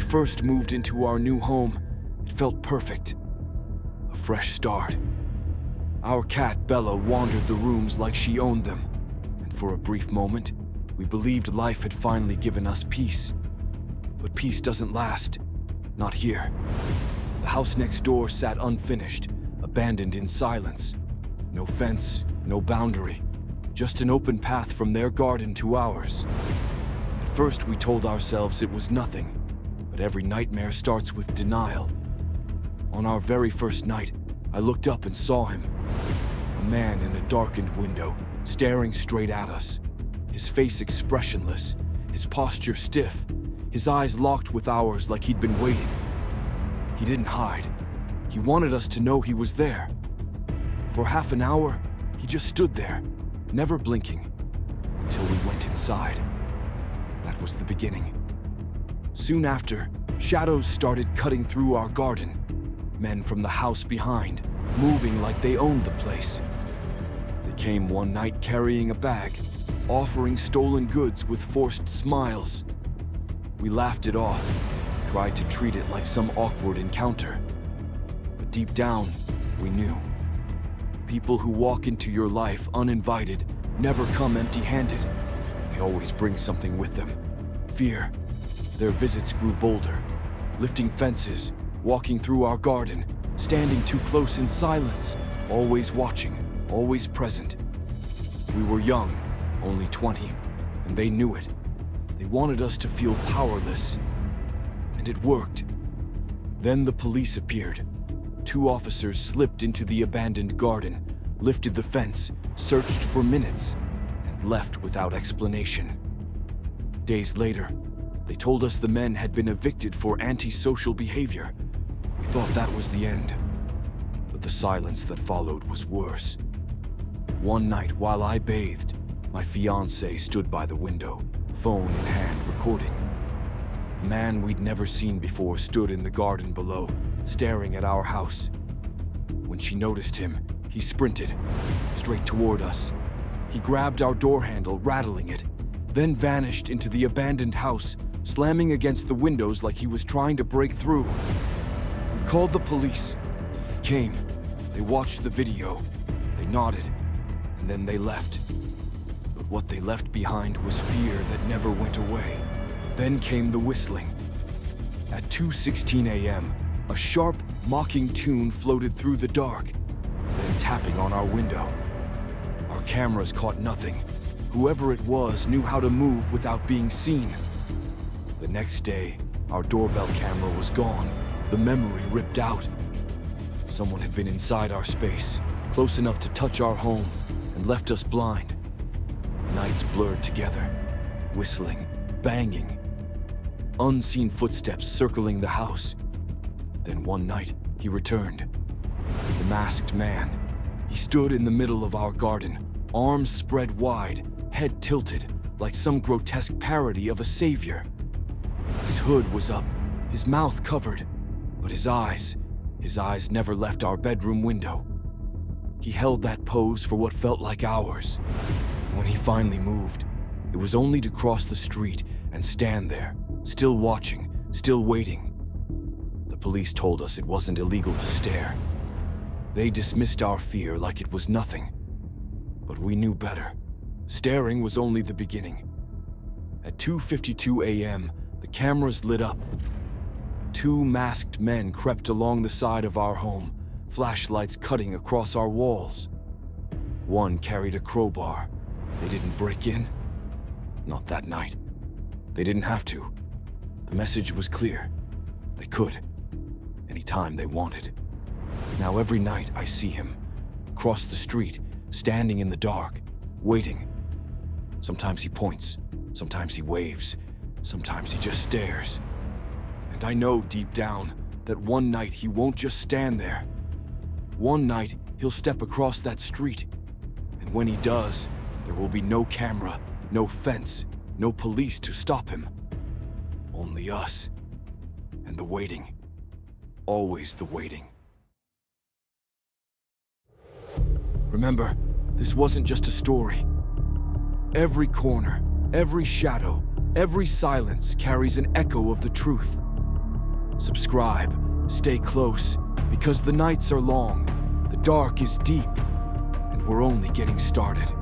first moved into our new home, it felt perfect. A fresh start. Our cat, Bella, wandered the rooms like she owned them, and for a brief moment, we believed life had finally given us peace. But peace doesn't last. Not here. The house next door sat unfinished, abandoned in silence. No fence, no boundary, just an open path from their garden to ours. At first, we told ourselves it was nothing, but every nightmare starts with denial. On our very first night, I looked up and saw him. A man in a darkened window, staring straight at us. His face expressionless, his posture stiff, his eyes locked with ours like he'd been waiting. He didn't hide. He wanted us to know he was there. For half an hour, he just stood there, never blinking, until we went inside. That was the beginning. Soon after, shadows started cutting through our garden. Men from the house behind, moving like they owned the place. They came one night carrying a bag, offering stolen goods with forced smiles. We laughed it off, tried to treat it like some awkward encounter. But deep down, we knew. People who walk into your life uninvited never come empty-handed. They always bring something with them. Fear. Their visits grew bolder, lifting fences, walking through our garden, standing too close in silence, always watching, always present. We were young, only 20, and they knew it. They wanted us to feel powerless, and it worked. Then the police appeared. 2 officers slipped into the abandoned garden, lifted the fence, searched for minutes, and left without explanation. Days later, they told us the men had been evicted for antisocial behavior. We thought that was the end, but the silence that followed was worse. One night, while I bathed, my fiancée stood by the window, phone in hand, recording. A man we'd never seen before stood in the garden below, staring at our house. When she noticed him, he sprinted straight toward us. He grabbed our door handle, rattling it, then vanished into the abandoned house, slamming against the windows like he was trying to break through. We called the police. They came. They watched the video. They nodded, and then they left. But what they left behind was fear that never went away. Then came the whistling. At 2:16 a.m., a sharp, mocking tune floated through the dark, then tapping on our window. Our cameras caught nothing. Whoever it was knew how to move without being seen. The next day, our doorbell camera was gone, the memory ripped out. Someone had been inside our space, close enough to touch our home, and left us blind. Nights blurred together, whistling, banging. Unseen footsteps circling the house. Then one night, he returned. The masked man. He stood in the middle of our garden, arms spread wide, head tilted, like some grotesque parody of a savior. His hood was up, his mouth covered, but his eyes never left our bedroom window. He held that pose for what felt like hours. When he finally moved, it was only to cross the street and stand there, still watching, still waiting. The police told us it wasn't illegal to stare. They dismissed our fear like it was nothing. But we knew better. Staring was only the beginning. At 2:52 a.m., the cameras lit up. 2 masked men crept along the side of our home, flashlights cutting across our walls. One carried a crowbar. They didn't break in. Not that night. They didn't have to. The message was clear. They could. Anytime they wanted. Now every night I see him, across the street, standing in the dark, waiting. Sometimes he points, sometimes he waves, sometimes he just stares. And I know deep down that one night he won't just stand there. One night he'll step across that street. And when he does, there will be no camera, no fence, no police to stop him. Only us. And the waiting. Always the waiting. Remember, this wasn't just a story. Every corner, every shadow, every silence carries an echo of the truth. Subscribe, stay close, because the nights are long, the dark is deep, and we're only getting started.